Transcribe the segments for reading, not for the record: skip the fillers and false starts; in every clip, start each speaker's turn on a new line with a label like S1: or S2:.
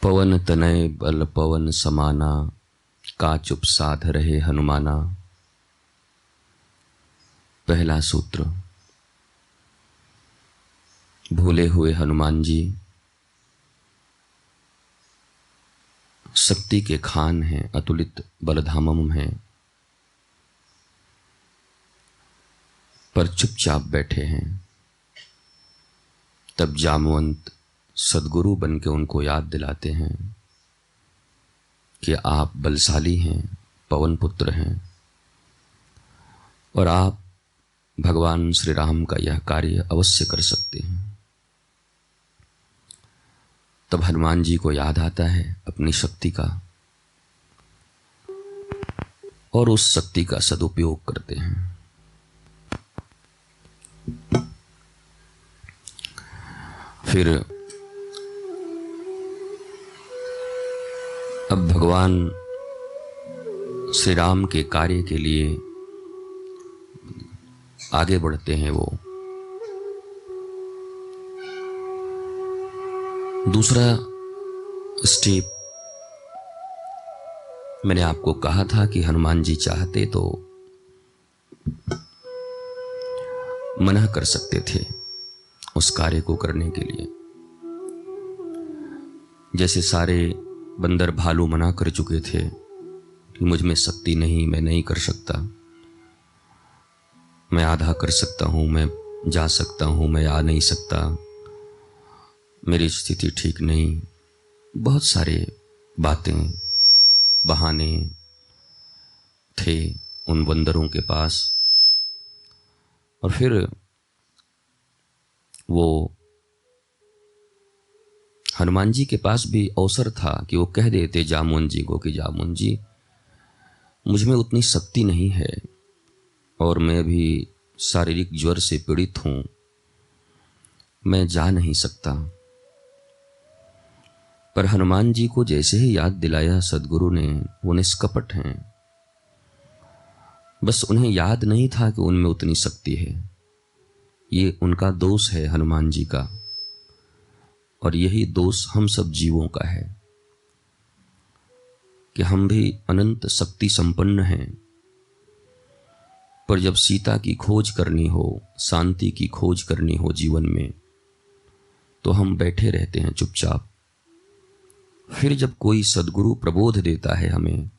S1: पवन तनय बल पवन समाना, का चुप साध रहे हनुमाना। पहला सूत्र। भूले हुए हनुमान जी शक्ति के खान हैं, अतुलित बलधामम हैं, पर चुपचाप बैठे हैं। तब जामवंत सदगुरु बन के उनको याद दिलाते हैं कि आप बलशाली हैं, पवन पुत्र हैं, और आप भगवान श्री राम का यह कार्य अवश्य कर सकते हैं। तब हनुमान जी को याद आता है अपनी शक्ति का, और उस शक्ति का सदुपयोग करते हैं। फिर अब भगवान श्री राम के कार्य के लिए आगे बढ़ते हैं। वो दूसरा स्टेप मैंने आपको कहा था कि हनुमान जी चाहते तो मना कर सकते थे उस कार्य को करने के लिए। जैसे सारे बंदर भालू मना कर चुके थे कि मुझ में शक्ति नहीं, मैं नहीं कर सकता, मैं आधा कर सकता हूं, मैं जा सकता हूं, मैं आ नहीं सकता, मेरी स्थिति ठीक नहीं। बहुत सारे बातें, बहाने थे उन बंदरों के पास। और फिर वो हनुमान जी के पास भी अवसर था कि वो कह देते जामुन जी को कि जामुन जी, मुझ में उतनी शक्ति नहीं है और मैं भी शारीरिक ज्वर से पीड़ित हूं, मैं जा नहीं सकता। पर हनुमान जी को जैसे ही याद दिलाया सदगुरु ने, वो निष्कपट हैं। बस उन्हें याद नहीं था कि उनमें उतनी शक्ति है। ये उनका दोष है हनुमान जी का, और यही दोष हम सब जीवों का है कि हम भी अनंत शक्ति संपन्न हैं, पर जब सीता की खोज करनी हो, शांति की खोज करनी हो जीवन में, तो हम बैठे रहते हैं चुपचाप। फिर जब कोई सदगुरु प्रबोध देता है हमें,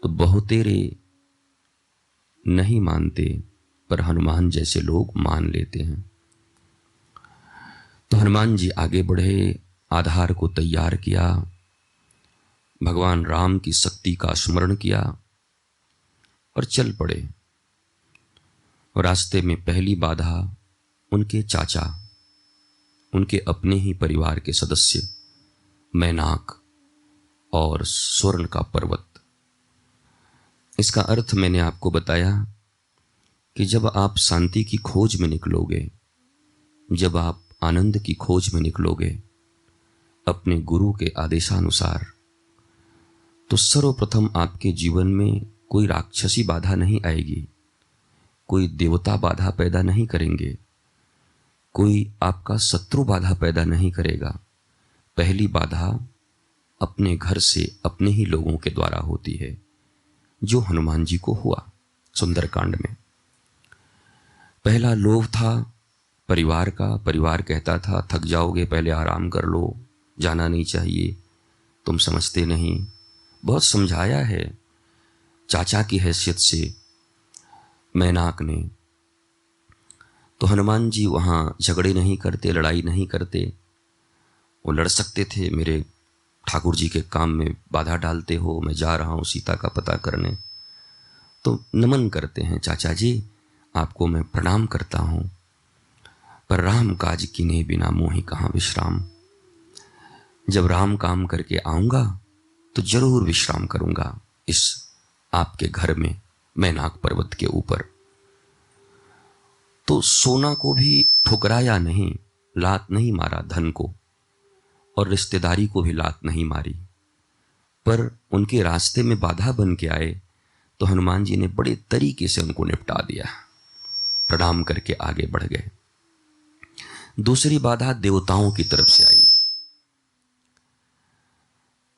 S1: तो बहुतेरे नहीं मानते, पर हनुमान जैसे लोग मान लेते हैं। तो हनुमान जी आगे बढ़े, आधार को तैयार किया, भगवान राम की शक्ति का स्मरण किया और चल पड़े। और रास्ते में पहली बाधा उनके चाचा, उनके अपने ही परिवार के सदस्य मैनाक और स्वर्ण का पर्वत। इसका अर्थ मैंने आपको बताया कि जब आप शांति की खोज में निकलोगे, जब आप आनंद की खोज में निकलोगे अपने गुरु के आदेशानुसार, तो सर्वप्रथम आपके जीवन में कोई राक्षसी बाधा नहीं आएगी, कोई देवता बाधा पैदा नहीं करेंगे, कोई आपका शत्रु बाधा पैदा नहीं करेगा। पहली बाधा अपने घर से, अपने ही लोगों के द्वारा होती है, जो हनुमान जी को हुआ सुंदरकांड में। पहला लोभ था परिवार का। परिवार कहता था थक जाओगे, पहले आराम कर लो, जाना नहीं चाहिए, तुम समझते नहीं। बहुत समझाया है चाचा की हैसियत से मैनाक ने। तो हनुमान जी वहां झगड़े नहीं करते, लड़ाई नहीं करते। वो लड़ सकते थे, मेरे ठाकुर जी के काम में बाधा डालते हो, मैं जा रहा हूं सीता का पता करने। तो नमन करते हैं, चाचा जी आपको मैं प्रणाम करता हूं, पर राम काज कीने बिना मोहि कहां विश्राम। जब राम काम करके आऊंगा तो जरूर विश्राम करूंगा इस आपके घर में, मैनाक पर्वत के ऊपर। तो सोना को भी ठुकराया नहीं, लात नहीं मारा धन को, और रिश्तेदारी को भी लात नहीं मारी, पर उनके रास्ते में बाधा बन के आए तो हनुमान जी ने बड़े तरीके से उनको निपटा दिया, प्रणाम करके आगे बढ़ गए। दूसरी बाधा देवताओं की तरफ से आई।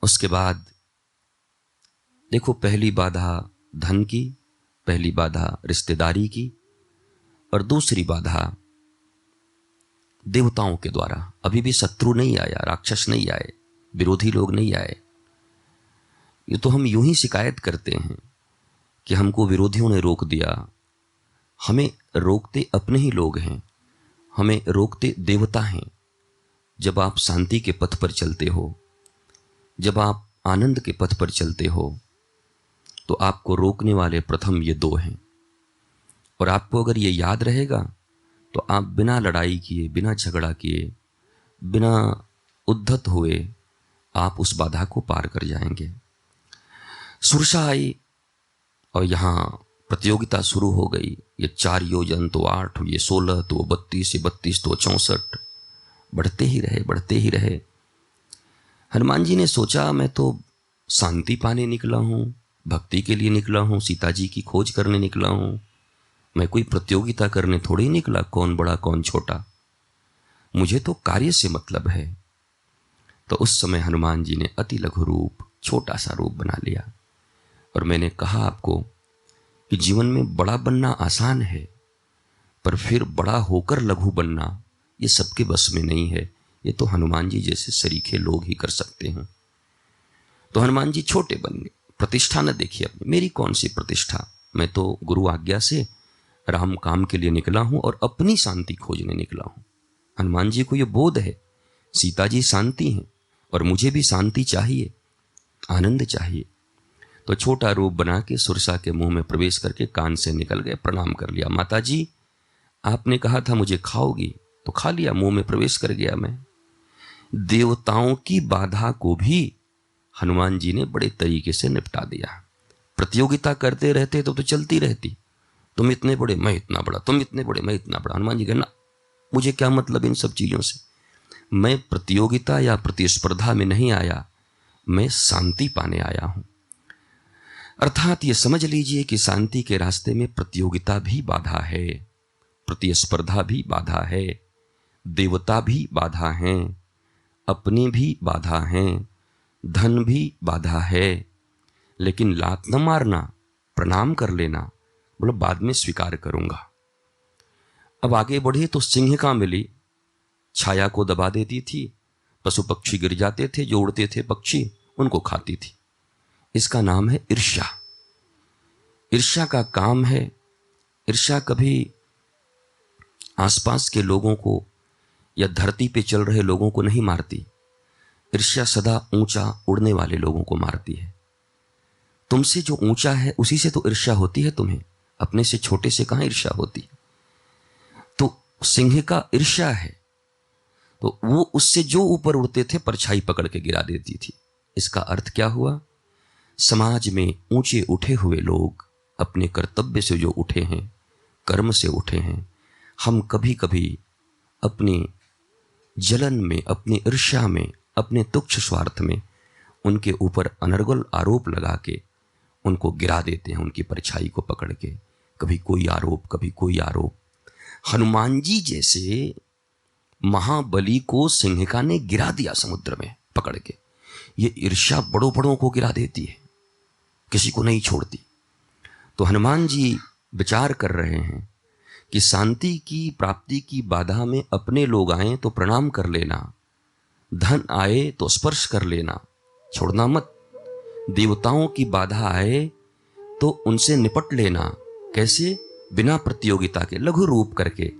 S1: उसके बाद देखो, पहली बाधा धन की, पहली बाधा रिश्तेदारी की, और दूसरी बाधा देवताओं के द्वारा। अभी भी शत्रु नहीं आया, राक्षस नहीं आए, विरोधी लोग नहीं आए। ये तो हम यूं ही शिकायत करते हैं कि हमको विरोधियों ने रोक दिया। हमें रोकते अपने ही लोग हैं, हमें रोकते देवता हैं। जब आप शांति के पथ पर चलते हो, जब आप आनंद के पथ पर चलते हो, तो आपको रोकने वाले प्रथम ये दो हैं। और आपको अगर ये याद रहेगा तो आप बिना लड़ाई किए, बिना झगड़ा किए, बिना उद्धत हुए आप उस बाधा को पार कर जाएंगे। सुरसा आई और यहाँ प्रतियोगिता शुरू हो गई। ये 4 योजन तो 8, ये 16, तो 32, ये 32 तो 64, बढ़ते ही रहे, बढ़ते ही रहे। हनुमान जी ने सोचा, मैं तो शांति पाने निकला हूँ, भक्ति के लिए निकला हूँ, सीता जी की खोज करने निकला हूँ। मैं कोई प्रतियोगिता करने थोड़ी निकला, कौन बड़ा कौन छोटा। मुझे तो कार्य से मतलब है। तो उस समय हनुमान जी ने अति लघु रूप, छोटा सा रूप बना लिया। और मैंने कहा आपको कि जीवन में बड़ा बनना आसान है, पर फिर बड़ा होकर लघु बनना ये सबके बस में नहीं है। ये तो हनुमान जी जैसे सरीखे लोग ही कर सकते हैं। तो हनुमान जी छोटे बन गए। प्रतिष्ठा न देखिए अपनी, मेरी कौन सी प्रतिष्ठा, मैं तो गुरु आज्ञा से राम काम के लिए निकला हूं और अपनी शांति खोजने निकला हूं। हनुमान जी को यह बोध है, सीता जी शांति हैं और मुझे भी शांति चाहिए, आनंद चाहिए। तो छोटा रूप बना के सुरसा के मुंह में प्रवेश करके कान से निकल गए, प्रणाम कर लिया। माता जी, आपने कहा था मुझे खाओगी, तो खा लिया, मुंह में प्रवेश कर गया मैं। देवताओं की बाधा को भी हनुमान जी ने बड़े तरीके से निपटा दिया। प्रतियोगिता करते रहते तो चलती रहती, तुम इतने बड़े मैं इतना बड़ा, तुम इतने बड़े मैं इतना बड़ा। हनुमान जी कहना, मुझे क्या मतलब इन सब चीजों से। मैं प्रतियोगिता या प्रतिस्पर्धा में नहीं आया, मैं शांति पाने आया हूं। अर्थात ये समझ लीजिए कि शांति के रास्ते में प्रतियोगिता भी बाधा है, प्रतिस्पर्धा भी बाधा है, देवता भी बाधा हैं, अपने भी बाधा हैं, धन भी बाधा है। लेकिन लात न मारना, प्रणाम कर लेना, बोलो बाद में स्वीकार करूंगा। अब आगे बढ़े तो सिंहिका मिली, छाया को दबा देती थी, पशु पक्षी गिर जाते थे, जो उड़ते थे पक्षी उनको खाती थी। इसका नाम है ईर्ष्या। ईर्ष्या का काम है, ईर्ष्या कभी आसपास के लोगों को या धरती पे चल रहे लोगों को नहीं मारती। ईर्ष्या सदा ऊंचा उड़ने वाले लोगों को मारती है। तुमसे जो ऊंचा है उसी से तो ईर्ष्या होती है तुम्हें, अपने से छोटे से कहां ईर्ष्या होती है। तो सिंह का ईर्ष्या है, तो वो उससे जो ऊपर उड़ते थे परछाई पकड़ के गिरा देती थी। इसका अर्थ क्या हुआ? समाज में ऊंचे उठे हुए लोग अपने कर्तव्य से जो उठे हैं, कर्म से उठे हैं, हम कभी कभी अपने जलन में, अपनी ईर्ष्या में, अपने तुच्छ स्वार्थ में उनके ऊपर अनर्गल आरोप लगा के उनको गिरा देते हैं, उनकी परछाई को पकड़ के। कभी कोई आरोप, कभी कोई आरोप। हनुमान जी जैसे महाबली को सिंहिका ने गिरा दिया समुद्र में पकड़ के। ये ईर्ष्या बड़ों बड़ों को गिरा देती है, किसी को नहीं छोड़ती। तो हनुमान जी विचार कर रहे हैं कि शांति की प्राप्ति की बाधा में अपने लोग आए तो प्रणाम कर लेना, धन आए तो स्पर्श कर लेना, छोड़ना मत। देवताओं की बाधा आए तो उनसे निपट लेना। कैसे? बिना प्रतियोगिता के, लघु रूप करके,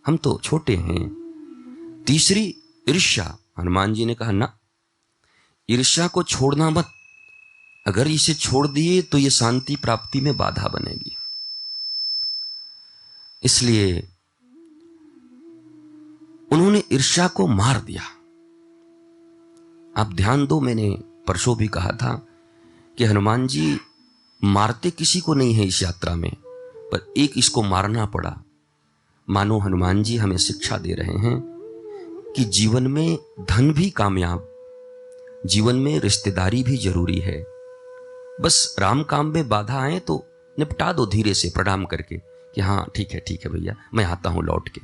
S1: हम तो छोटे हैं। तीसरी ईर्ष्या, हनुमान जी ने कहा ना, ईर्ष्या को छोड़ना मत। अगर इसे छोड़ दिए तो ये शांति प्राप्ति में बाधा बनेगी। इसलिए उन्होंने ईर्ष्या को मार दिया। आप ध्यान दो, मैंने परसों भी कहा था कि हनुमान जी मारते किसी को नहीं है इस यात्रा में, पर एक इसको मारना पड़ा। मानो हनुमान जी हमें शिक्षा दे रहे हैं कि जीवन में धन भी कामयाब, जीवन में रिश्तेदारी भी जरूरी है। बस राम काम में बाधा आए तो निपटा दो धीरे से, प्रणाम करके कि हाँ ठीक है भैया, मैं आता हूं लौट के।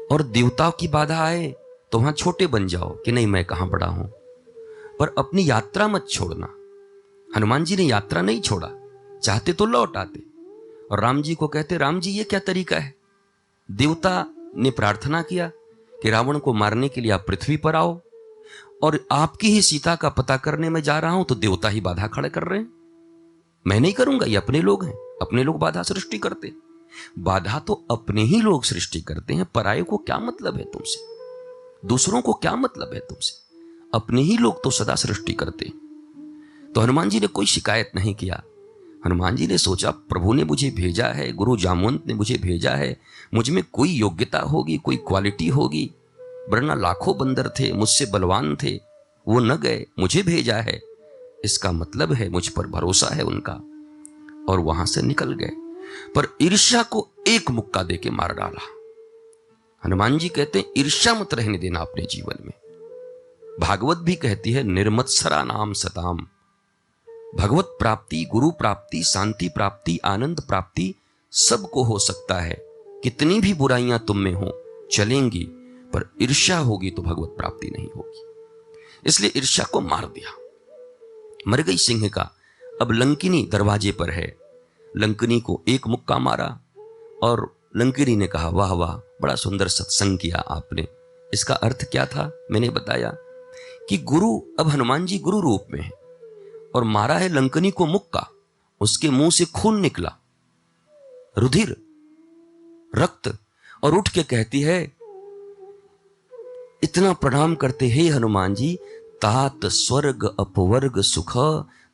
S1: और देवताओं की बाधा आए तो वहां छोटे बन जाओ कि नहीं, मैं कहां बड़ा हूं। पर अपनी यात्रा मत छोड़ना। हनुमान जी ने यात्रा नहीं छोड़ा, चाहते तो लौट आते। और राम जी को कहते, राम जी ये क्या तरीका है? देवता ने प्रार्थना किया कि रावण को मारने के लिए आप पृथ्वी पर आओ, और आपकी ही सीता का पता करने में जा रहा हूं तो देवता ही बाधा खड़े कर रहे हैं। मैं नहीं करूंगा, ये अपने लोग हैं, अपने लोग बाधा सृष्टि करते। बाधा तो अपने ही लोग सृष्टि करते हैं, पराये को क्या मतलब है तुमसे, दूसरों को क्या मतलब है तुमसे, अपने ही लोग तो सदा सृष्टि करते हैं। तो हनुमान जी ने कोई शिकायत नहीं किया। हनुमान जी ने सोचा, प्रभु ने मुझे भेजा है, गुरु जामवंत ने मुझे भेजा है, मुझ में कोई योग्यता होगी, कोई क्वालिटी होगी, वरना लाखों बंदर थे, मुझसे बलवान थे, वो न गए, मुझे भेजा है, इसका मतलब है मुझ पर भरोसा है उनका। और वहां से निकल गए, पर ईर्ष्या को एक मुक्का देके मार डाला। हनुमान जी कहते हैं, ईर्ष्या मत रहने देना अपने जीवन में। भागवत भी कहती है, निर्मत्सरा नाम सताम। भगवत प्राप्ति, गुरु प्राप्ति, शांति प्राप्ति, आनंद प्राप्ति सबको हो सकता है। कितनी भी बुराइयां तुम में हो चलेंगी, पर ईर्ष्या होगी तो भगवत प्राप्ति नहीं होगी। इसलिए ईर्ष्या को मार दिया। मर गई सिंह का। अब लंकिनी दरवाजे पर है, लंकिनी को एक मुक्का मारा और लंकिनी ने कहा, वाह वाह, बड़ा सुंदर सत्संग किया आपने। इसका अर्थ क्या था? मैंने बताया कि गुरु, अब हनुमान जी गुरु रूप में है और मारा है लंकिनी को मुक्का, उसके मुंह से खून निकला, रुधिर, रक्त, और उठ के कहती है, इतना प्रणाम करते, हे हनुमान जी, तात स्वर्ग अपवर्ग सुख,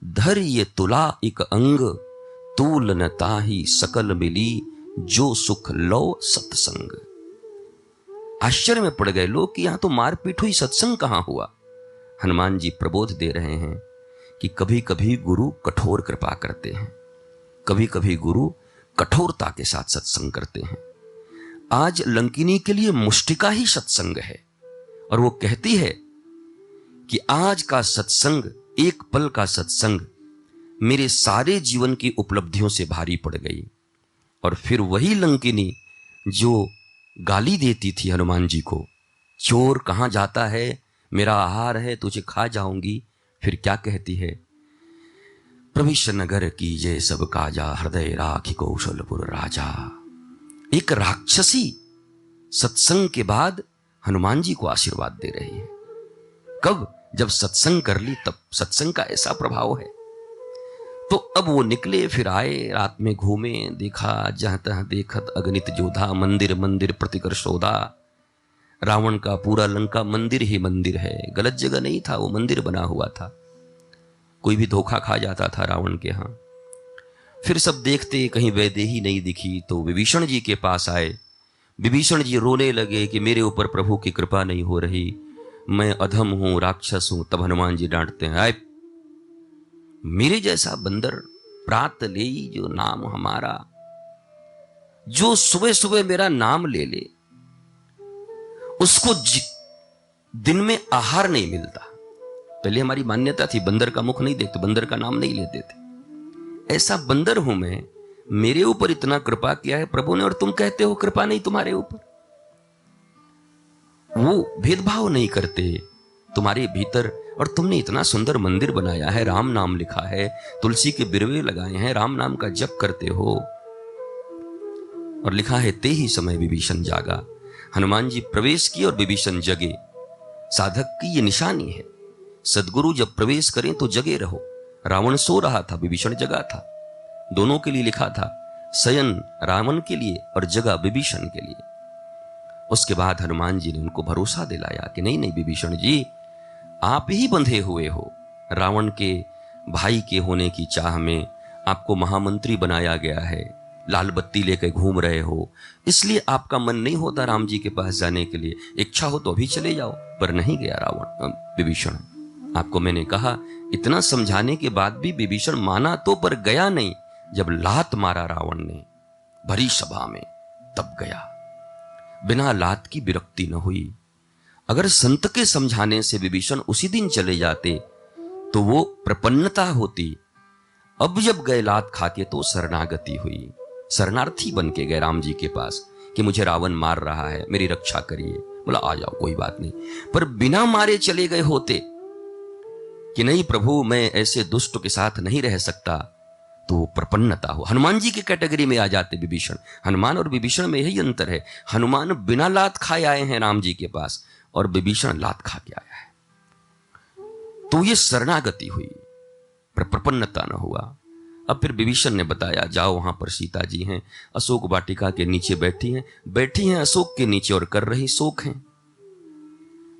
S1: धैर्य तुला एक अंग, तूल न ताही सकल मिली, जो सुख लो सत्संग। आश्चर्य में पड़ गए लोग कि यहां तो मारपीट हुई, सत्संग कहां हुआ? हनुमान जी प्रबोध दे रहे हैं कि कभी कभी गुरु कठोर कृपा करते हैं, कभी कभी गुरु कठोरता के साथ सत्संग करते हैं। आज लंकिनी के लिए मुष्टिका ही सत्संग है, और वो कहती है कि आज का सत्संग, एक पल का सत्संग मेरे सारे जीवन की उपलब्धियों से भारी पड़ गई। और फिर वही लंकिनी जो गाली देती थी हनुमान जी को, चोर कहां जाता है, मेरा आहार है, तुझे खा जाऊंगी, फिर क्या कहती है, प्रविश नगर कीजे सब काजा, हृदय राखी कौशलपुर राजा। एक राक्षसी सत्संग के बाद हनुमान जी को आशीर्वाद दे रही है। कब? जब सत्संग कर ली, तब सत्संग का ऐसा प्रभाव है। तो अब वो निकले, फिर आए, रात में घूमे, देखा जहां तहां देखत अगणित जोधा, मंदिर मंदिर प्रतिकर शोधा। रावण का पूरा लंका मंदिर ही मंदिर है, गलत जगह नहीं था, वो मंदिर बना हुआ था। कोई भी धोखा खा जाता था रावण के यहां। फिर सब देखते, कहीं वैदेही नहीं दिखी, तो विभीषण जी के पास आए। विभीषण जी रोने लगे कि मेरे ऊपर प्रभु की कृपा नहीं हो रही, मैं अधम हूं, राक्षस हूं। तब हनुमान जी डांटते हैं, आए मेरे जैसा बंदर, प्रात ले जो नाम हमारा, जो सुबह सुबह मेरा नाम ले ले, उसको दिन में आहार नहीं मिलता। पहले हमारी मान्यता थी, बंदर का मुख नहीं देखते, बंदर का नाम नहीं लेते थे। ऐसा बंदर हूं मैं, मेरे ऊपर इतना कृपा किया है प्रभु ने, और तुम कहते हो कृपा नहीं तुम्हारे ऊपर। वो भेदभाव नहीं करते तुम्हारे भीतर, और तुमने इतना सुंदर मंदिर बनाया है, राम नाम लिखा है, तुलसी के बिरवे लगाए हैं, राम नाम का जप करते हो, और लिखा है ते ही समय विभीषण जागा। हनुमान जी प्रवेश किए और विभीषण जगे। साधक की ये निशानी है, सदगुरु जब प्रवेश करें तो जगे रहो। रावण सो रहा था, विभीषण जगा था। दोनों के लिए लिखा था, शयन रावण के लिए और जगा विभीषण के लिए। उसके बाद हनुमान जी ने उनको भरोसा दिलाया कि नहीं नहीं विभीषण जी, आप ही बंधे हुए हो, रावण के भाई के होने की चाह में आपको महामंत्री बनाया गया है, लाल बत्ती लेकर घूम रहे हो, इसलिए आपका मन नहीं होता राम जी के पास जाने के लिए। इच्छा हो तो अभी चले जाओ, पर नहीं गया रावण, विभीषण। आपको मैंने कहा, इतना समझाने के बाद भी विभीषण माना तो, पर गया नहीं। जब लात मारा रावण ने भरी सभा में, तब गया। बिना लात की विरक्ति न हुई। अगर संत के समझाने से विभीषण उसी दिन चले जाते तो वो प्रपन्नता होती। अब जब गए लात खाके तो शरणागति हुई, शरणार्थी बन के गए राम जी के पास कि मुझे रावण मार रहा है, मेरी रक्षा करिए। बोला आ जाओ, कोई बात नहीं। पर बिना मारे चले गए होते कि नहीं प्रभु, मैं ऐसे दुष्ट के साथ नहीं रह सकता, तो प्रपन्नता हो। हनुमान जी की कैटेगरी में आ जाते विभीषण। हनुमान और विभीषण में यही अंतर है। हनुमान बिना लात खाए आए हैं राम जी के पास, और विभीषण लात खा के आया है। तो ये शरणागति हुई, पर प्रपन्नता न हुआ। अब फिर विभीषण ने बताया, जाओ वहां पर सीता जी हैं, अशोक वाटिका के नीचे बैठी हैं अशोक के नीचे और कर रही शोक हैं।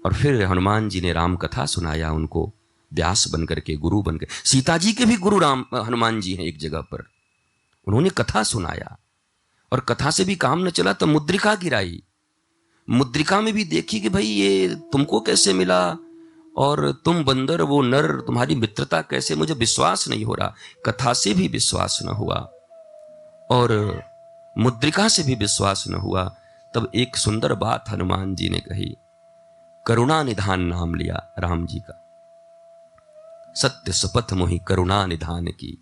S1: और फिर हनुमान जी ने राम कथा सुनाया उनको, व्यास बनकर के, गुरु बनकर। सीता जी के भी गुरु राम हनुमान जी हैं एक जगह पर। उन्होंने कथा सुनाया, और कथा से भी काम न चला तो मुद्रिका गिराई। मुद्रिका में भी देखी कि भाई ये तुमको कैसे मिला, और तुम बंदर वो नर, तुम्हारी मित्रता कैसे, मुझे विश्वास नहीं हो रहा। कथा से भी विश्वास न हुआ और मुद्रिका से भी विश्वास न हुआ। तब एक सुंदर बात हनुमान जी ने कही, करुणा निधान नाम लिया राम जी का। सत्य शपथ मोहि करुणा निधान की।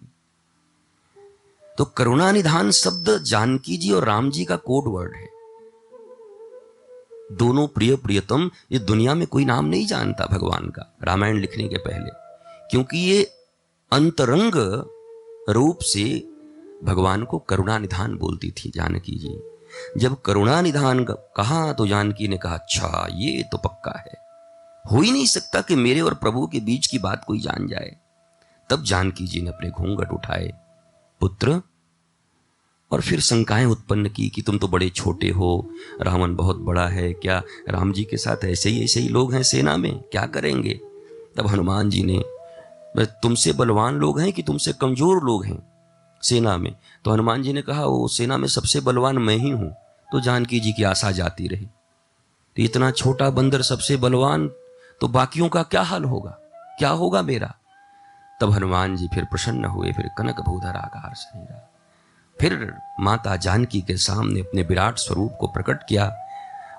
S1: तो करुणा निधान शब्द जानकी जी और राम जी का कोड वर्ड है। दोनों प्रिय प्रियतम, ये दुनिया में कोई नाम नहीं जानता भगवान का रामायण लिखने के पहले, क्योंकि ये अंतरंग रूप से भगवान को करुणा निधान बोलती थी जानकी जी। जब करुणा निधान कहा तो जानकी ने कहा, अच्छा ये तो पक्का है, हो ही नहीं सकता कि मेरे और प्रभु के बीच की बात कोई जान जाए। तब जानकी जी ने अपने घूंघट उठाए, पुत्र, और फिर शंकाएं उत्पन्न की कि तुम तो बड़े छोटे हो, रावण बहुत बड़ा है, क्या राम जी के साथ ऐसे ही लोग हैं सेना में, क्या करेंगे। तब हनुमान जी ने, तुमसे बलवान लोग हैं कि तुमसे कमजोर लोग हैं सेना में। तो हनुमान जी ने कहा, वो सेना में सबसे बलवान मैं ही हूं। तो जानकी जी की आशा जाती रही, तो इतना छोटा बंदर सबसे बलवान, तो बाकियों का क्या हाल होगा, क्या होगा मेरा। तब हनुमान जी फिर प्रसन्न हुए, फिर कनक भूधर आकार शरीरा, फिर माता जानकी के सामने अपने विराट स्वरूप को प्रकट किया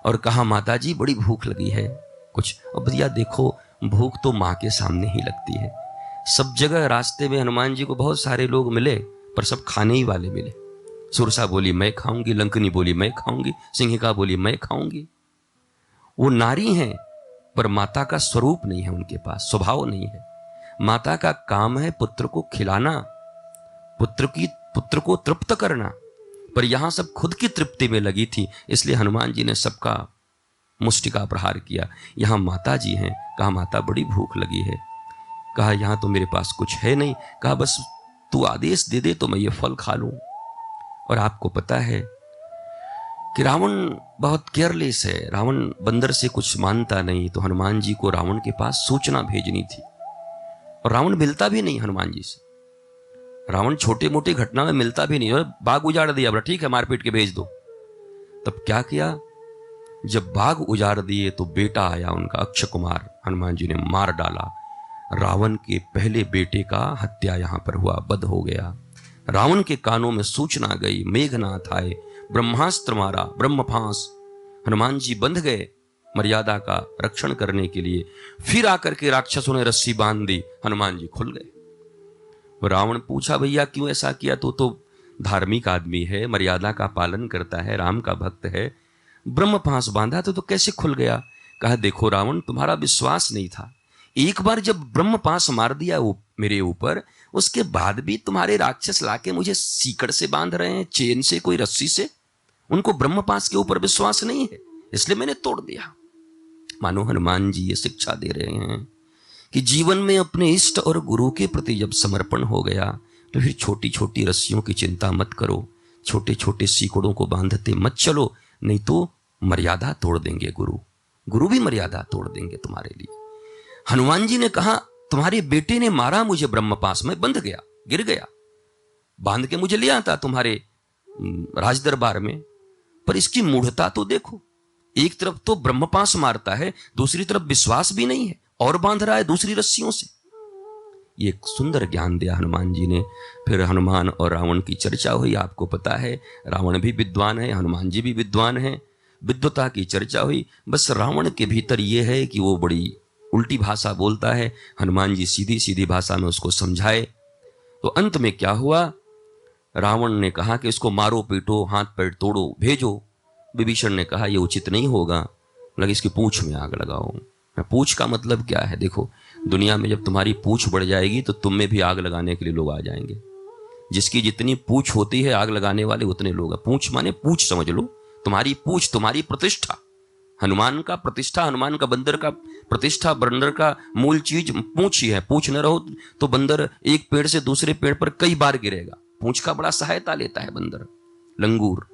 S1: और कहा, माता जी बड़ी भूख लगी है कुछ। अब भैया देखो, भूख तो माँ के सामने ही लगती है। सब जगह रास्ते में हनुमान जी को बहुत सारे लोग मिले, पर सब खाने ही वाले मिले। सुरसा बोली मैं खाऊंगी, लंकनी बोली मैं खाऊंगी, सिंहिका बोली मैं खाऊंगी। वो नारी हैं, पर माता का स्वरूप नहीं है उनके पास, स्वभाव नहीं है। माता का काम है पुत्र को खिलाना, पुत्र को तृप्त करना, पर यहां सब खुद की तृप्ति में लगी थी, इसलिए हनुमान जी ने सबका मुष्टिका प्रहार किया। यहां माता जी हैं, कहा माता बड़ी भूख लगी है। कहा यहां तो मेरे पास कुछ है नहीं। कहा बस तू आदेश दे दे तो मैं ये फल खा लूं। और आपको पता है कि रावण बहुत केयरलेस है, रावण बंदर से कुछ मानता नहीं। तो हनुमान जी को रावण के पास सूचना भेजनी थी, और रावण मिलता भी नहीं हनुमान जी से। रावण छोटे मोटे घटना में मिलता भी नहीं, और बाग उजाड़ दिया, बोला ठीक है मारपीट के भेज दो। तब क्या किया, जब बाग उजाड़ दिए तो बेटा आया उनका अक्षय कुमार, हनुमान जी ने मार डाला। रावण के पहले बेटे का हत्या यहां पर हुआ, वध हो गया। रावण के कानों में सूचना गई, मेघनाथ आए, ब्रह्मास्त्र मारा, ब्रह्म फांस। हनुमान जी बंध गए मर्यादा का रक्षण करने के लिए। फिर आकर के राक्षसों ने रस्सी बांध दी, हनुमान जी खुल गए। रावण पूछा भैया क्यों ऐसा किया, तो धार्मिक आदमी है, मर्यादा का पालन करता है, राम का भक्त है, ब्रह्म फांस बांधा तो कैसे खुल गया। कहा देखो रावण, तुम्हारा विश्वास नहीं था। एक बार जब ब्रह्म पास मार दिया मेरे ऊपर, उसके बाद भी तुम्हारे राक्षस लाके मुझे सीकड़ से बांध रहे हैं, चेन से, कोई रस्सी से। उनको ब्रह्म पास के ऊपर विश्वास नहीं है, इसलिए मैंने तोड़ दिया। मानो हनुमान जी ये शिक्षा दे रहे हैं कि जीवन में अपने इष्ट और गुरु के प्रति जब समर्पण हो गया, तो फिर छोटी छोटी रस्सियों की चिंता मत करो, छोटे छोटे सीकड़ों को बांधते मत चलो, नहीं तो मर्यादा तोड़ देंगे गुरु भी मर्यादा तोड़ देंगे तुम्हारे लिए। हनुमान जी ने कहा तुम्हारे बेटे ने मारा मुझे ब्रह्मपास में, बंध गया, गिर गया, बांध के मुझे ले आता तुम्हारे राजदरबार में, पर इसकी मूढ़ता तो देखो, एक तरफ तो ब्रह्मपास मारता है, दूसरी तरफ विश्वास भी नहीं है और बांध रहा है दूसरी रस्सियों से। ये एक सुंदर ज्ञान दिया हनुमान जी ने। फिर हनुमान और रावण की चर्चा हुई। आपको पता है रावण भी विद्वान है, हनुमान जी भी विद्वान है, विद्वता की चर्चा हुई। बस रावण के भीतर यह है कि वो बड़ी उल्टी भाषा बोलता है, हनुमान जी सीधी सीधी भाषा में उसको समझाए। तो अंत में क्या हुआ, रावण ने कहा कि इसको मारो पीटो, हाथ पैर तोड़ो, भेजो। विभीषण ने कहा यह उचित नहीं होगा, लगे इसकी पूंछ में आग लगाओ। पूंछ का मतलब क्या है, देखो दुनिया में जब तुम्हारी पूंछ बढ़ जाएगी तो तुम में भी आग लगाने के लिए लोग आ जाएंगे। जिसकी जितनी पूंछ होती है आग लगाने वाले उतने लोग हैं। पूंछ माने पूंछ समझ लो, तुम्हारी पूंछ तुम्हारी प्रतिष्ठा। हनुमान का प्रतिष्ठा, हनुमान का बंदर का प्रतिष्ठा, बंदर का मूल चीज पूंछ ही है। पूंछ न रहो तो बंदर एक पेड़ से दूसरे पेड़ पर कई बार गिरेगा। पूंछ का बड़ा सहायता लेता है बंदर। लंगूर,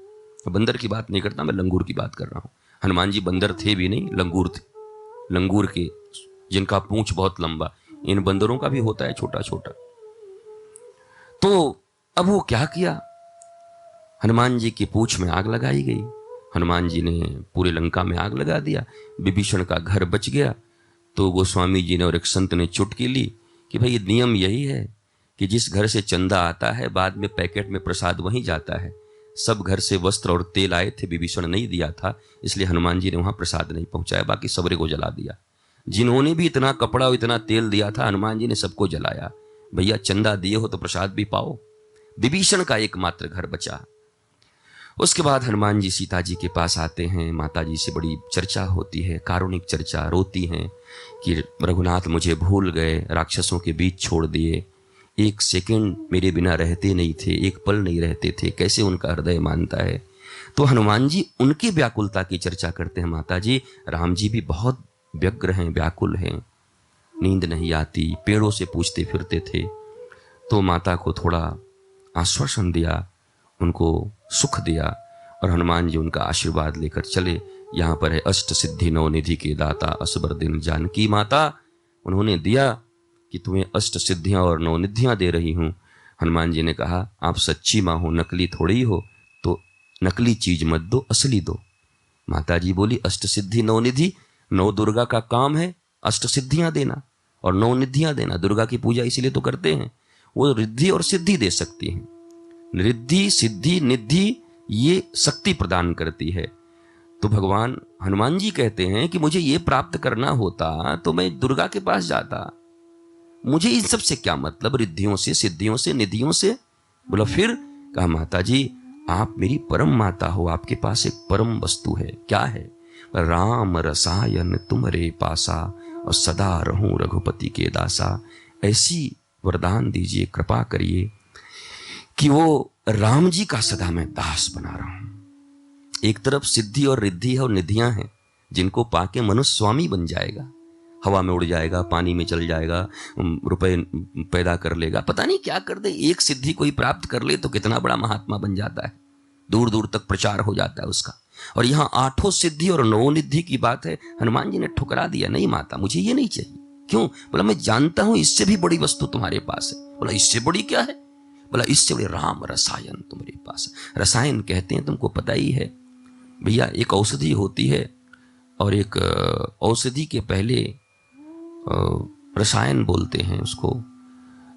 S1: बंदर की बात नहीं करता मैं, लंगूर की बात कर रहा हूं। हनुमान जी बंदर थे भी नहीं, लंगूर थे। लंगूर के जिनका पूंछ बहुत लंबा, इन बंदरों का भी होता है छोटा छोटा। तो अब वो क्या किया, हनुमान जी की पूंछ में आग लगाई गई। हनुमान जी ने पूरे लंका में आग लगा दिया। विभीषण का घर बच गया। तो गोस्वामी जी ने और एक संत ने चुटकी ली कि भाई नियम यही है कि जिस घर से चंदा आता है बाद में पैकेट में प्रसाद वहीं जाता है। सब घर से वस्त्र और तेल आए थे, विभीषण नहीं दिया था, इसलिए हनुमान जी ने वहां प्रसाद नहीं पहुंचाया, बाकी सबरे को जला दिया। जिन्होंने भी इतना कपड़ा और इतना तेल दिया था हनुमान जी ने सबको जलाया। भैया चंदा दिए हो तो प्रसाद भी पाओ। विभीषण का एकमात्र घर बचा। उसके बाद हनुमान जी सीता जी के पास आते हैं। माता जी से बड़ी चर्चा होती है, कारुणिक चर्चा। रोती हैं कि रघुनाथ मुझे भूल गए, राक्षसों के बीच छोड़ दिए, एक सेकंड मेरे बिना रहते नहीं थे, एक पल नहीं रहते थे, कैसे उनका हृदय मानता है। तो हनुमान जी उनकी व्याकुलता की चर्चा करते हैं। माता जी, राम जी भी बहुत व्यग्र हैं, व्याकुल हैं, नींद नहीं आती, पेड़ों से पूछते फिरते थे। तो माता को थोड़ा आश्वासन दिया, उनको सुख दिया और हनुमान जी उनका आशीर्वाद लेकर चले। यहाँ पर है अष्ट सिद्धि नवनिधि के दाता असबर दिन जानकी माता। उन्होंने दिया कि तुम्हें अष्ट सिद्धियां और नवनिधियां दे रही हूँ। हनुमान जी ने कहा आप सच्ची माँ हो, नकली थोड़ी हो, तो नकली चीज मत दो, असली दो। माता जी बोली अष्ट सिद्धि नवनिधि, नौ दुर्गा का काम है अष्ट सिद्धियां देना और नवनिधियां देना। दुर्गा की पूजा इसीलिए तो करते हैं, वो रिद्धि और सिद्धि दे सकती हैं। रिद्धि सिद्धि निधि ये शक्ति प्रदान करती है। तो भगवान हनुमान जी कहते हैं कि मुझे ये प्राप्त करना होता तो मैं दुर्गा के पास जाता, मुझे इन सब से क्या मतलब, रिद्धियों से, सिद्धियों से, निधियों से। बोला फिर? कहा माता जी आप मेरी परम माता हो, आपके पास एक परम वस्तु है। क्या है? राम रसायन तुम्हारे पासा और सदा रहूं रघुपति के दासा। ऐसी वरदान दीजिए, कृपा करिए कि वो राम जी का सदा मैं दास बना रहा हूं। एक तरफ सिद्धि और रिद्धि है और निधियां हैं जिनको पाके मनुष्य स्वामी बन जाएगा, हवा में उड़ जाएगा, पानी में चल जाएगा, रुपए पैदा कर लेगा, पता नहीं क्या कर दे। एक सिद्धि कोई प्राप्त कर ले तो कितना बड़ा महात्मा बन जाता है, दूर दूर तक प्रचार हो जाता है उसका। और यहाँ आठों सिद्धि और नौ निधि की बात है। हनुमान जी ने ठुकरा दिया, नहीं माता मुझे ये नहीं चाहिए। क्यों? बोला मैं जानता हूं इससे भी बड़ी वस्तु तुम्हारे पास है। बोला इससे बड़ी क्या है? बोला इससे बड़े राम रसायन तुम्हारे पास। रसायन कहते हैं तुमको पता ही है भैया, एक औषधि होती है और एक औषधि के पहले रसायन बोलते हैं उसको।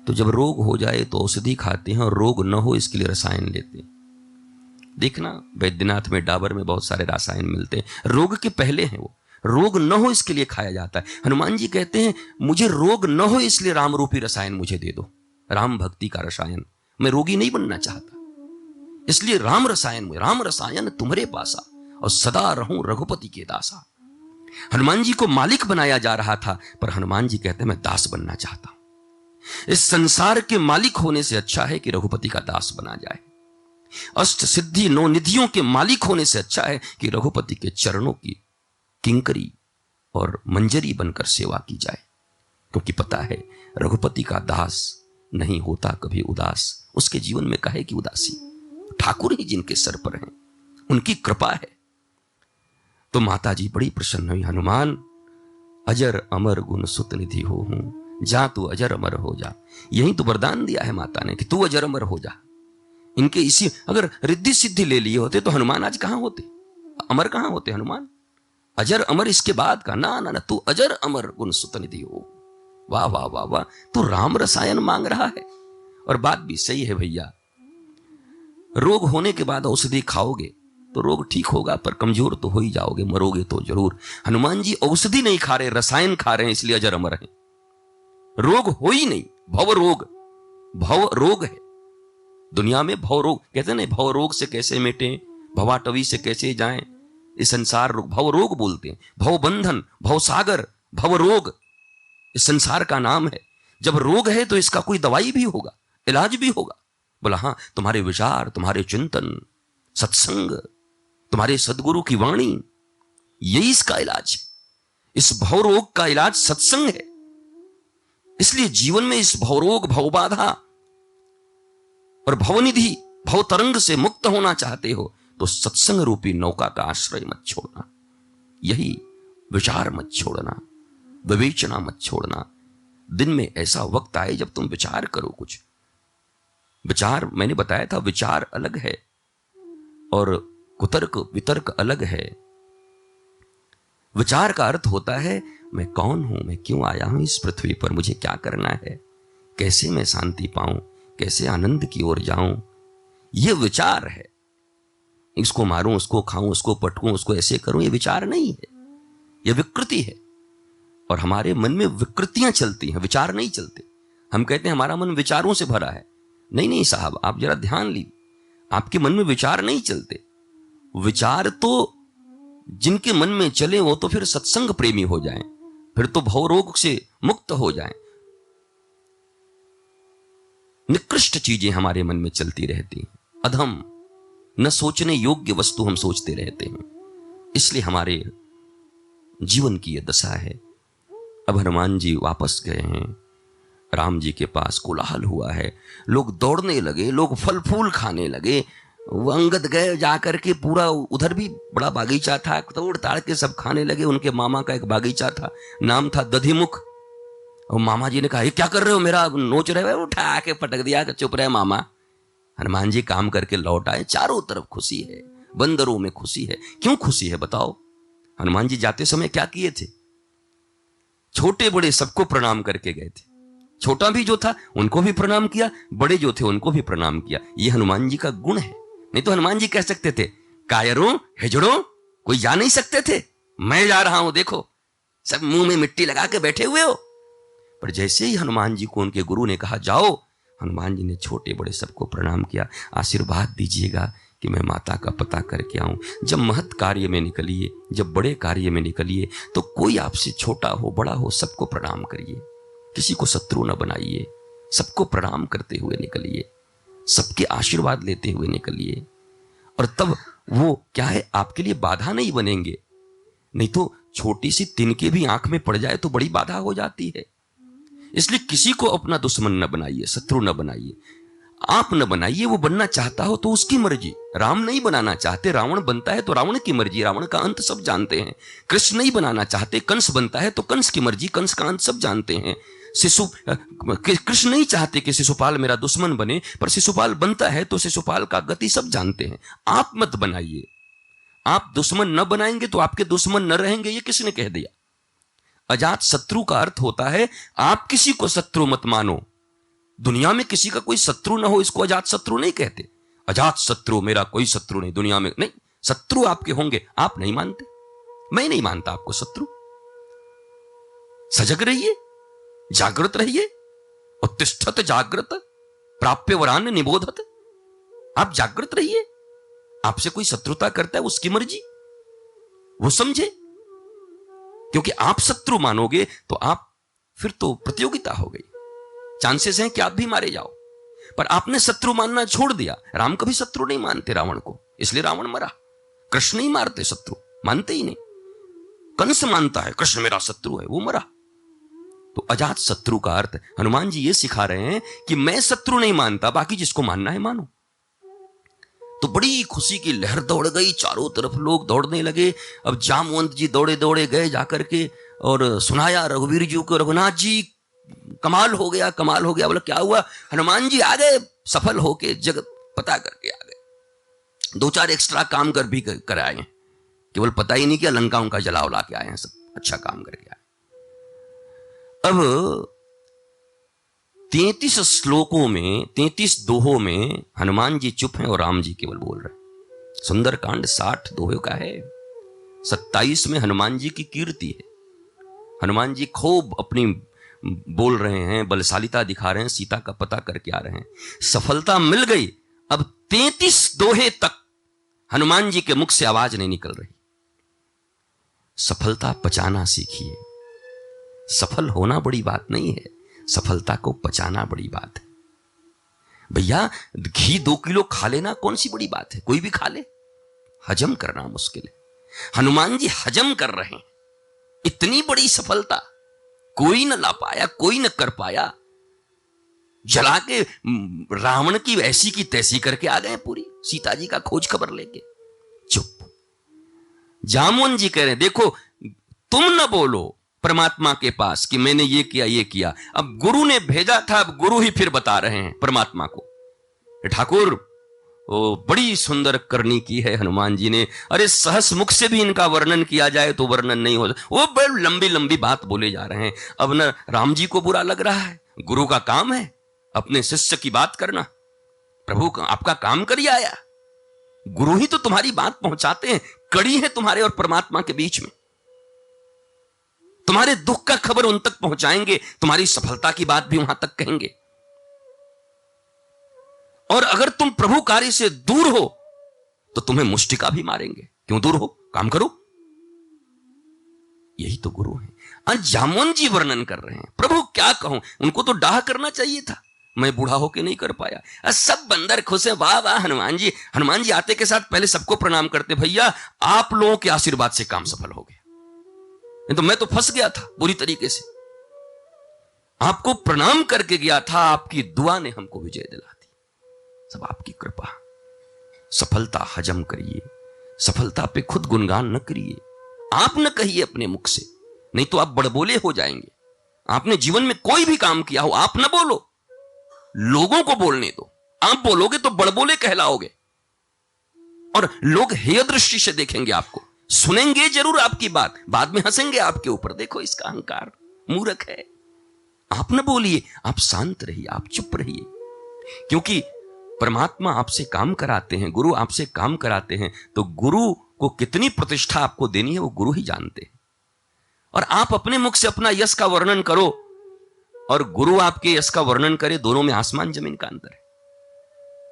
S1: तो जब रोग हो जाए तो औषधि खाते हैं और रोग न हो इसके लिए रसायन लेते हैं। देखना वैद्यनाथ में, डाबर में बहुत सारे रसायन मिलते हैं, रोग के पहले हैं वो, रोग न हो इसके लिए खाया जाता है। हनुमान जी कहते हैं मुझे रोग न हो इसलिए राम रूपी रसायन मुझे दे दो, राम भक्ति का रसायन। मैं रोगी नहीं बनना चाहता, इसलिए राम रसायन, राम रसायन तुम्हारे पासा और सदा रहूं रघुपति के दासा। हनुमान जी को मालिक बनाया जा रहा था, पर हनुमान जी कहते हैं मैं दास बनना चाहता हूं। इस संसार के मालिक होने से अच्छा है कि रघुपति का दास बना जाए। अष्ट सिद्धि नौ निधियों के मालिक होने से अच्छा है कि रघुपति के चरणों की किंकरी और मंजरी बनकर सेवा की जाए। क्योंकि पता है रघुपति का दास नहीं होता कभी उदास, उसके जीवन में काहे की उदासी। ठाकुर ही जिनके सर पर हैं, उनकी कृपा है। तो माता जी बड़ी प्रसन्न हुई। हनुमान अजर अमर गुण सुत निधि हो हूं, जा तू अजर अमर हो जा। यही तो वरदान दिया है माता ने कि तू अजर अमर हो जा। इनके इसी, अगर रिद्धि सिद्धि ले लिए होते तो हनुमान आज कहां होते, अमर कहां होते हनुमान। अजर अमर इसके बाद का ना ना ना, तू अजर अमर गुण सुत निधि हो। वाह वाह वाह वाह, तू राम रसायन मांग रहा है। और बात भी सही है भैया, रोग होने के बाद औषधि खाओगे तो रोग ठीक होगा, पर कमजोर तो हो ही जाओगे, मरोगे तो जरूर। हनुमान जी औषधि नहीं खा रहे, रसायन खा रहे हैं, इसलिए अजर अमर है। रोग हो ही नहीं, भव रोग, भव रोग है दुनिया में। भव रोग कहते हैं ना, भव रोग से कैसे मिटे, भवाटवी से कैसे जाएं, इस संसार रोग, भव रोग बोलते हैं। भव बंधन, भव सागर, भव रोग, इस संसार का नाम है। जब रोग है तो इसका कोई दवाई भी होगा, इलाज भी होगा। बोला हाँ, तुम्हारे विचार, तुम्हारे चिंतन, सत्संग, तुम्हारे सदगुरु की वाणी, यही इसका इलाज है। इस भवरोग का इलाज सत्संग है। इसलिए जीवन में इस भवरोग, भवबाधा और भवनिधि, भवतरंग से मुक्त होना चाहते हो तो सत्संग रूपी नौका का आश्रय मत छोड़ना। यही विचार मत छोड़ना, विवेचना मत छोड़ना। दिन में ऐसा वक्त आए जब तुम विचार करो कुछ। विचार, मैंने बताया था, विचार अलग है और कुतर्क वितर्क अलग है। विचार का अर्थ होता है मैं कौन हूं, मैं क्यों आया हूं इस पृथ्वी पर, मुझे क्या करना है, कैसे मैं शांति पाऊं, कैसे आनंद की ओर जाऊं। यह विचार है। इसको मारूं, उसको खाऊं, उसको पटकूं, उसको ऐसे करूं, यह विचार नहीं है, यह विकृति है। और हमारे मन में विकृतियां चलती हैं, विचार नहीं चलते। हम कहते हैं हमारा मन विचारों से भरा है। नहीं नहीं साहब, आप जरा ध्यान लीजिए, आपके मन में विचार नहीं चलते। विचार तो जिनके मन में चले वो तो फिर सत्संग प्रेमी हो जाएं, फिर तो भवरोग से मुक्त हो जाएं। निकृष्ट चीजें हमारे मन में चलती रहती हैं, अधम, न सोचने योग्य वस्तु हम सोचते रहते हैं। इसलिए हमारे जीवन की यह दशा है। अब हनुमान जी वापस गए हैं, राम जी के पास कोलाहल हुआ है, लोग दौड़ने लगे, लोग फल फूल खाने लगे। वो अंगद गए जाकर के, पूरा उधर भी बड़ा बागीचा था, तोड़ ताड़ के सब खाने लगे। उनके मामा का एक बागीचा था, नाम था दधिमुख। और मामा जी ने कहा ये क्या कर रहे हो, मेरा नोच रहे हो, उठा के पटक दिया, चुप रहे मामा। हनुमान जी काम करके लौट आए, चारों तरफ खुशी है, बंदरों में खुशी है। क्यों खुशी है बताओ? हनुमान जी जाते समय क्या किए थे? छोटे बड़े सबको प्रणाम करके गए थे। छोटा भी जो था उनको भी प्रणाम किया, बड़े जो थे उनको भी प्रणाम किया। यह हनुमान जी का गुण है। नहीं तो हनुमान जी कह सकते थे कायरों हिजड़ों, कोई जा नहीं सकते थे, मैं जा रहा हूं, देखो सब मुंह में मिट्टी लगा के बैठे हुए हो। पर जैसे ही हनुमान जी को उनके गुरु ने कहा जाओ, हनुमान जी ने छोटे बड़े सबको प्रणाम किया। आशीर्वाद दीजिएगा कि मैं माता का पता करके आऊं। जब महत् कार्य में निकलिए, जब बड़े कार्य में निकलिए, तो कोई आपसे छोटा हो बड़ा हो सबको प्रणाम करिए, किसी को शत्रु न बनाइए, सबको प्रणाम करते हुए निकलिए, सबके आशीर्वाद लेते हुए निकलिए। और तब वो क्या है, आपके लिए बाधा नहीं बनेंगे। नहीं तो छोटी सी तिनके भी आंख में पड़ जाए तो बड़ी बाधा हो जाती है। इसलिए किसी को अपना दुश्मन न बनाइए, शत्रु न बनाइए, आप न बनाइए। वो बनना चाहता हो तो उसकी मर्जी। राम नहीं बनाना चाहते, रावण बनता है तो रावण की मर्जी, रावण का अंत सब जानते हैं। कृष्ण नहीं बनाना चाहते, कंस बनता है तो कंस की मर्जी, कंस का अंत सब जानते हैं। कृष्ण नहीं चाहते कि शिशुपाल मेरा दुश्मन बने, पर शिशुपाल बनता है तो शिशुपाल का गति सब जानते हैं। आप मत बनाइए। आप दुश्मन न बनाएंगे तो आपके दुश्मन न रहेंगे, ये किसने कह दिया? अजात शत्रु का अर्थ होता है आप किसी को शत्रु मत मानो। दुनिया में किसी का कोई शत्रु ना हो, इसको अजात शत्रु नहीं कहते। अजात शत्रु, मेरा कोई शत्रु नहीं दुनिया में, नहीं। शत्रु आपके होंगे, आप नहीं मानते, मैं नहीं मानता आपको शत्रु। सजग रहिए, जागृत रहिए। उत्तिष्ठत जागृत प्राप्य वरान निबोधत। आप जागृत रहिए। आपसे कोई शत्रुता करता है उसकी मर्जी, वो समझे। क्योंकि आप शत्रु मानोगे तो आप, फिर तो प्रतियोगिता हो गई, चांसेस हैं कि आप भी मारे जाओ। पर आपने शत्रु मानना छोड़ दिया। राम कभी शत्रु नहीं मानते रावण को, इसलिए रावण मरा। कृष्ण नहीं मारते शत्रु, मानते ही नहीं। कंस मानता है कृष्ण मेरा शत्रु है, वो मरा। तो अजात शत्रु का अर्थ, हनुमान जी ये सिखा रहे हैं कि मैं शत्रु नहीं मानता, बाकी जिसको मानना है मानो। तो बड़ी खुशी की लहर दौड़ गई, चारों तरफ लोग दौड़ने लगे। अब जामवंत जी दौड़े दौड़े गए जाकर के और सुनाया रघुवीर जी को, रघुनाथ जी कमाल हो गया, कमाल हो गया। बोला क्या हुआ? हनुमान जी आ गए, सफल होके जगत पता करके आ गए। 2-4 एक्स्ट्रा काम कर भी कर आए हैं, केवल पता ही नहीं किया, लंका उनका जला उला के आए हैं, सब अच्छा काम करके आए। अब 33 श्लोकों में, 33 दोहों में हनुमान जी चुप हैं और राम जी केवल बोल रहे हैं। सुंदरकांड 60 दोहों का है। 27 में हनुमान जी की कीर्ति है। हनुमान जी खूब अपनी बोल रहे हैं, बलशालिता दिखा रहे हैं, सीता का पता करके आ रहे हैं। सफलता मिल गई। अब 33 दोहे तक हनुमान जी के मुख से आवाज नहीं निकल रही। सफलता पचाना सीखिए। सफल होना बड़ी बात नहीं है, सफलता को पचाना बड़ी बात है। भैया घी 2 किलो खा लेना कौन सी बड़ी बात है, कोई भी खा ले। हजम करना मुश्किल है। हनुमान जी हजम कर रहे हैं, इतनी बड़ी सफलता कोई न ला पाया, कोई न कर पाया। जला के रावण की ऐसी की तैसी करके आ गए पूरी, सीता जी का खोज खबर लेके। चुप। जामुन जी कह रहे हैं देखो तुम न बोलो परमात्मा के पास कि मैंने ये किया ये किया, अब गुरु ने भेजा था, अब गुरु ही फिर बता रहे हैं परमात्मा को। ठाकुर वो बड़ी सुंदर करनी की है हनुमान जी ने, अरे सहस मुख से भी इनका वर्णन किया जाए तो वर्णन नहीं हो, वो बड़ी लंबी लंबी बात बोले जा रहे हैं। अब न राम जी को बुरा लग रहा है, गुरु का काम है अपने शिष्य की बात करना, प्रभु आपका काम करिए आया, गुरु ही तो तुम्हारी बात पहुंचाते हैं, कड़ी है तुम्हारे और परमात्मा के बीच में। तुम्हारे दुख का खबर उन तक पहुंचाएंगे, तुम्हारी सफलता की बात भी वहां तक कहेंगे। और अगर तुम प्रभु कार्य से दूर हो तो तुम्हें मुष्टिका भी मारेंगे। क्यों दूर हो, काम करो। यही तो गुरु है। आज जामुन जी वर्णन कर रहे हैं, प्रभु क्या कहूं, उनको तो डाह करना चाहिए था, मैं बूढ़ा होके नहीं कर पाया। सब बंदर खुश है, वाह वाह हनुमान जी। हनुमान जी आते के साथ पहले सबको प्रणाम करते, भैया आप लोगों के आशीर्वाद से काम सफल हो गया, नहीं तो मैं तो फंस गया था बुरी तरीके से। आपको प्रणाम करके गया था, आपकी दुआ ने हमको विजय दिला दी, सब आपकी कृपा। सफलता हजम करिए, सफलता पे खुद गुणगान न करिए, आप न कहिए अपने मुख से, नहीं तो आप बड़बोले हो जाएंगे। आपने जीवन में कोई भी काम किया हो, आप न बोलो, लोगों को बोलने दो। आप बोलोगे तो बड़बोले कहलाओगे और लोग हेय दृष्टि से देखेंगे आपको, सुनेंगे जरूर आपकी बात, बाद में हंसेंगे आपके ऊपर, देखो इसका अहंकार, मूर्ख है। आप न बोलिए, आप शांत रहिए, आप चुप रहिए, क्योंकि परमात्मा आपसे काम कराते हैं, गुरु आपसे काम कराते हैं, तो गुरु को कितनी प्रतिष्ठा आपको देनी है वो गुरु ही जानते हैं। और आप अपने मुख से अपना यश का वर्णन करो और गुरु आपके यश का वर्णन करे, दोनों में आसमान जमीन का अंतर है।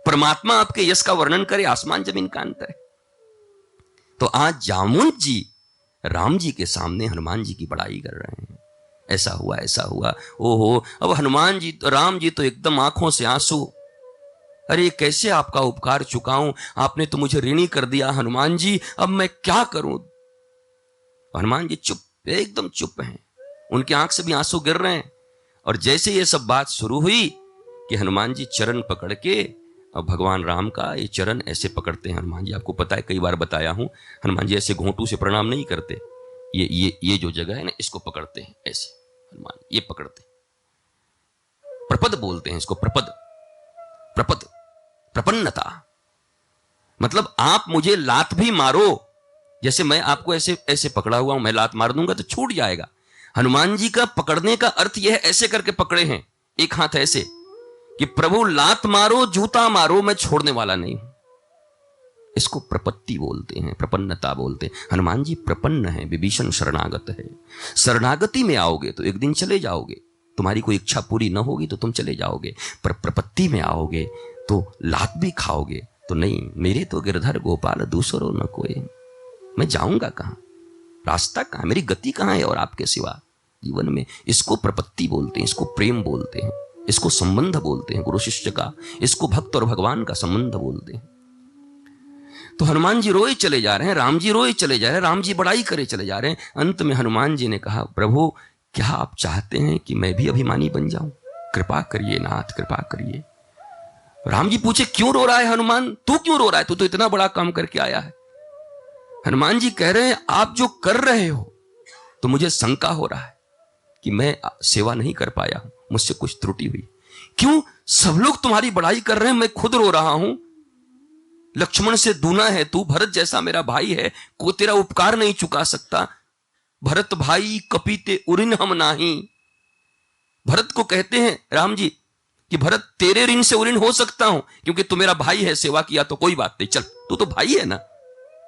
S1: परमात्मा आपके यश का वर्णन करे, आसमान जमीन का अंतर है। तो आज जामुन जी राम जी के सामने हनुमान जी की बड़ाई कर रहे हैं, ऐसा हुआ ऐसा हुआ, ओहो। अब हनुमान जी तो, राम जी तो एकदम आंखों से आंसू, अरे कैसे आपका उपकार चुकाऊं, आपने तो मुझे ऋणी कर दिया हनुमान जी, अब मैं क्या करूं। हनुमान जी चुप, एकदम चुप हैं, उनकी आंख से भी आंसू गिर रहे हैं। और जैसे ये सब बात शुरू हुई कि हनुमान जी चरण पकड़ के, अब भगवान राम का ये चरण ऐसे पकड़ते हैं हनुमान जी, आपको पता है कई बार बताया हूं, हनुमान जी ऐसे घोंटू से प्रणाम नहीं करते, ये जो जगह है ना इसको पकड़ते हैं ऐसे, हनुमान ये पकड़ते, प्रपद बोलते हैं इसको, प्रपद, प्रपद प्रपन्नता, मतलब आप मुझे लात भी मारो, जैसे मैं आपको ऐसे ऐसे पकड़ा हुआ हूं, मैं लात मार दूंगा तो छूट जाएगा। हनुमान जी का पकड़ने का अर्थ यह ऐसे करके पकड़े हैं, एक हाथ ऐसे कि प्रभु लात मारो जूता मारो, मैं छोड़ने वाला नहीं हूं। इसको प्रपत्ति बोलते हैं, प्रपन्नता बोलते हैं। हनुमान जी प्रपन्न है, विभीषण शरणागत है। शरणागति में आओगे तो एक दिन चले जाओगे, तुम्हारी कोई इच्छा पूरी ना होगी तो तुम चले जाओगे, पर प्रपत्ति में आओगे तो लात भी खाओगे तो नहीं, मेरे तो गिरधर गोपाल दूसरो न कोई, मैं जाऊंगा कहां, रास्ता कहां, मेरी गति कहां है और आपके सिवा जीवन में। इसको प्रपत्ति बोलते हैं, इसको प्रेम बोलते हैं, इसको संबंध बोलते हैं गुरु शिष्य का, इसको भक्त और भगवान का संबंध बोलते हैं। तो हनुमान जी रोए चले जा रहे हैं, राम जी रोए चले जा रहे हैं, राम जी बड़ाई करे चले जा रहे हैं। अंत में हनुमान जी ने कहा, प्रभु क्या आप चाहते हैं कि मैं भी अभिमानी बन जाऊं, कृपा करिए नाथ, कृपा करिए। राम जी पूछे क्यों रो रहा है हनुमान, तू क्यों रो रहा है, तू तो इतना बड़ा काम करके आया है। हनुमान जी कह रहे हैं आप जो कर रहे हो तो मुझे शंका हो रहा है कि मैं सेवा नहीं कर पाया हूं, मुझसे कुछ त्रुटि हुई। क्यों सब लोग तुम्हारी बड़ाई कर रहे हैं, मैं खुद रो रहा हूं। लक्ष्मण से दूना है तू, भरत जैसा मेरा भाई है, को तेरा उपकार नहीं चुका सकता। भरत भाई कपीते उरिन हम नाही, भरत को कहते हैं राम जी कि भरत तेरे ऋण से ऋण हो सकता हूं, क्योंकि तू मेरा भाई है, सेवा किया तो कोई बात नहीं, चल तू तो भाई है ना,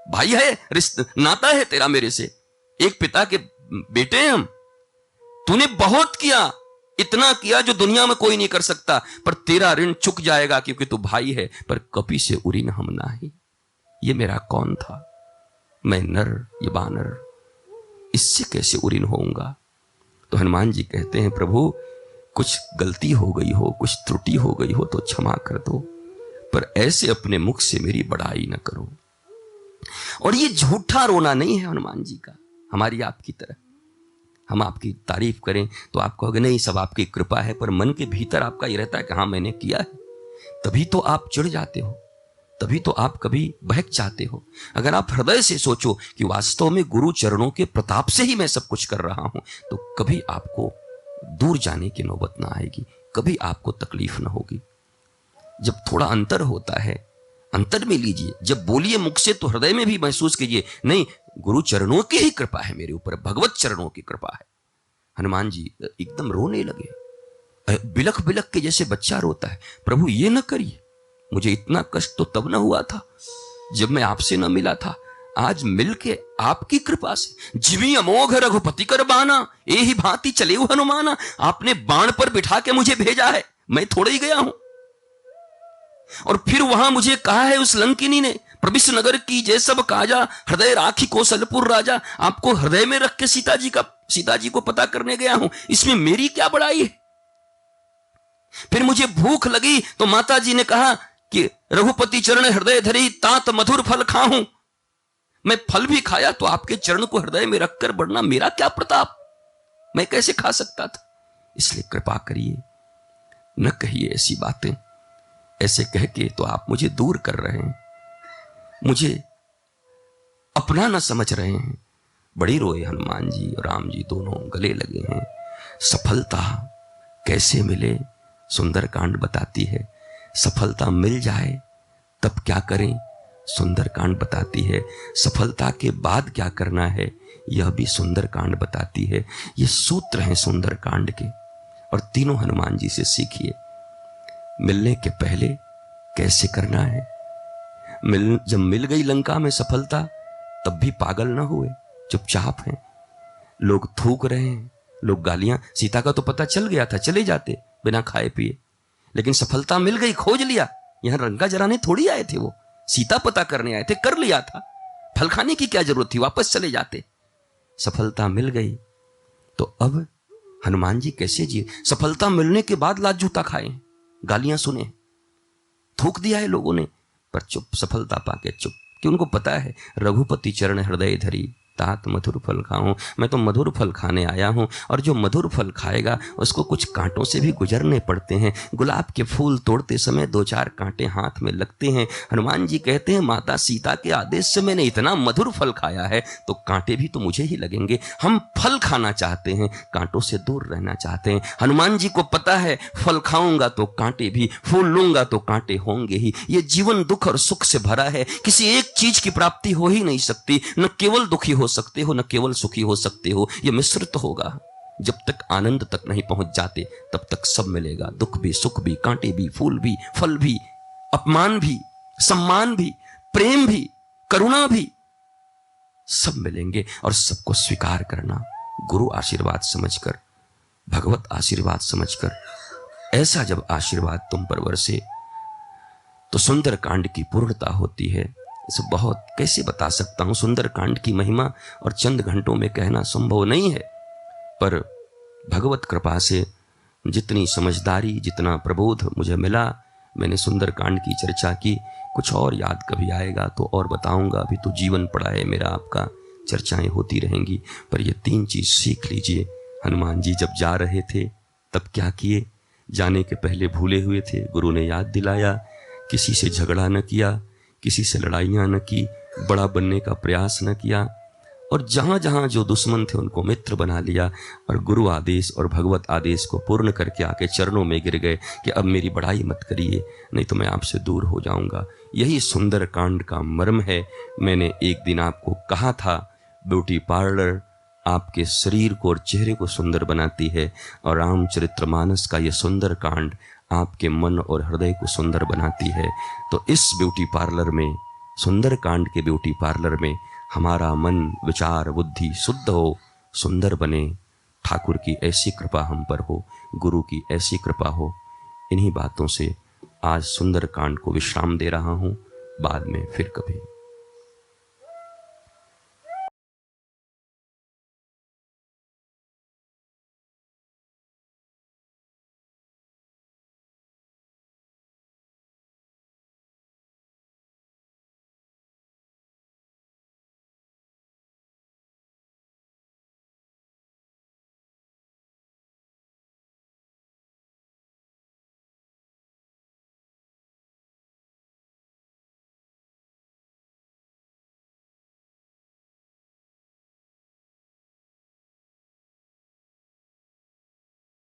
S1: भाई है, रिश्ता नाता है तेरा मेरे से, एक पिता के बेटे हैं हम। तूने बहुत किया, इतना किया जो दुनिया में कोई नहीं कर सकता, पर तेरा ऋण चुक जाएगा क्योंकि तू भाई है। पर कपि से उरिन हम नाही, ये मेरा कौन था, मैं नर ये बानर, इससे कैसे उरिन होऊंगा। तो हनुमान जी कहते हैं, प्रभु कुछ गलती हो गई हो, कुछ त्रुटि हो गई हो तो क्षमा कर दो, पर ऐसे अपने मुख से मेरी बड़ाई न करो। और ये झूठा रोना नहीं है हनुमान जी का, हमारी आपकी तरह। हम आपकी तारीफ करें तो आप कहोगे नहीं सब आपकी कृपा है, पर मन के भीतर आपका ये रहता है कि हाँ मैंने किया है। तभी तो आप चिढ़ जाते हो, तभी तो आप कभी बहक जाते हो। अगर आप हृदय से सोचो कि वास्तव में गुरु चरणों के प्रताप से ही मैं सब कुछ कर रहा हूं, तो कभी आपको दूर जाने की नौबत ना आएगी, कभी आपको तकलीफ ना होगी। जब थोड़ा अंतर होता है, अंतर में लीजिए, जब बोलिए मुख से तो हृदय में भी महसूस कीजिए, नहीं गुरु चरणों की ही कृपा है मेरे ऊपर, भगवत चरणों की कृपा है। हनुमान जी एकदम रोने लगे, बिलख बिलख के जैसे बच्चा रोता है। प्रभु ये न करिए, मुझे इतना कष्ट तो तब न हुआ था जब मैं आपसे न मिला था, आज मिलके आपकी कृपा से। जीवी अमोघ रघुपति कर बाना, ए ही भांति चले हनुमाना। आपने बाण पर बिठा के मुझे भेजा है, मैं थोड़ा ही गया हूं। और फिर वहां मुझे कहा है उस लंकिनी ने, प्रविश नगर की जय सब काजा, हृदय राखी कौशलपुर राजा। आपको हृदय में रख के सीता जी को पता करने गया हूं, इसमें मेरी क्या बड़ाई है। फिर मुझे भूख लगी तो माता जी ने कहा कि रघुपति चरण हृदय धरी, तात मधुर फल खाऊं। मैं फल भी खाया तो आपके चरण को हृदय में रखकर बढ़ना मेरा क्या प्रताप, मैं कैसे खा सकता था। इसलिए कृपा करिए, न कहिए ऐसी बातें। ऐसे कह के तो आप मुझे दूर कर रहे हैं, मुझे अपना न समझ रहे हैं। बड़ी रोए हनुमान जी और राम जी दोनों गले लगे हैं। सफलता कैसे मिले, सुंदर कांड बताती है। सफलता मिल जाए तब क्या करें, सुंदर कांड बताती है। सफलता के बाद क्या करना है, यह भी सुंदर कांड बताती है। ये सूत्र हैं सुंदर कांड के, और तीनों हनुमान जी से सीखिए। मिलने के पहले कैसे करना है, जब मिल गई लंका में सफलता तब भी पागल ना हुए, चुपचाप हैं। लोग थूक रहे हैं, लोग गालियां, सीता का तो पता चल गया था, चले जाते बिना खाए पिए। लेकिन सफलता मिल गई, खोज लिया। यहां रंगा जराने थोड़ी आए थे, वो सीता पता करने आए थे, कर लिया था। फल खाने की क्या जरूरत थी, वापस चले जाते। सफलता मिल गई तो अब हनुमान जी कैसे जिए। सफलता मिलने के बाद लात जूता खाए, गालियां सुने, थूक दिया है लोगों ने, पर चुप, सफलता पाके चुप। कि उनको पता है रघुपति चरण हृदय धरी, तात मधुर फल खाऊं। मैं तो मधुर फल खाने आया हूं, और जो मधुर फल खाएगा उसको कुछ कांटों से भी गुजरने पड़ते हैं। गुलाब के फूल तोड़ते समय 2-4 कांटे हाथ में लगते हैं। हनुमान जी कहते हैं माता सीता के आदेश से मैंने इतना मधुर फल खाया है तो कांटे भी तो मुझे ही लगेंगे। हम फल खाना चाहते हैं, कांटों से दूर रहना चाहते हैं। हनुमान जी को पता है फल खाऊंगा तो कांटे भी, फूल लूंगा तो कांटे होंगे ही। ये जीवन दुख और सुख से भरा है, किसी एक चीज की प्राप्ति हो ही नहीं सकती। न केवल दुखी हो सकते हो, न केवल सुखी हो सकते हो, यह मिश्रित होगा। जब तक आनंद तक नहीं पहुंच जाते तब तक सब मिलेगा, दुख भी, सुख भी, कांटे भी, फूल भी, फल भी, अपमान भी, सम्मान भी, प्रेम भी, करुणा भी, सब मिलेंगे। और सबको स्वीकार करना, गुरु आशीर्वाद समझकर, भगवत आशीर्वाद समझकर। ऐसा जब आशीर्वाद तुम पर बरसे तो सुंदर कांड की पूर्णता होती है। इसे बहुत कैसे बता सकता हूं, सुंदर कांड की महिमा और चंद घंटों में कहना संभव नहीं है। पर भगवत कृपा से जितनी समझदारी, जितना प्रबोध मुझे मिला, मैंने सुंदर कांड की चर्चा की। कुछ और याद कभी आएगा तो और बताऊंगा, अभी तो जीवन पड़ा है मेरा आपका, चर्चाएं होती रहेंगी। पर ये 3 चीज सीख लीजिए। हनुमान जी जब जा रहे थे तब क्या किए, जाने के पहले भूले हुए थे, गुरु ने याद दिलाया। किसी से झगड़ा न किया, किसी से लड़ाइयाँ न की, बड़ा बनने का प्रयास न किया, और जहाँ जहाँ जो दुश्मन थे उनको मित्र बना लिया, और गुरु आदेश और भगवत आदेश को पूर्ण करके आके चरणों में गिर गए कि अब मेरी बड़ाई मत करिए, नहीं तो मैं आपसे दूर हो जाऊंगा। यही सुंदर कांड का मर्म है। मैंने एक दिन आपको कहा था, ब्यूटी पार्लर आपके शरीर को और चेहरे को सुंदर बनाती है, और रामचरितमानस का यह सुंदर कांड आपके मन और हृदय को सुंदर बनाती है। तो इस ब्यूटी पार्लर में, सुंदर कांड के ब्यूटी पार्लर में हमारा मन, विचार, बुद्धि शुद्ध हो, सुंदर बने। ठाकुर की ऐसी कृपा हम पर हो, गुरु की ऐसी कृपा हो। इन्हीं बातों से आज सुंदर कांड को विश्राम दे रहा हूं। बाद में फिर कभी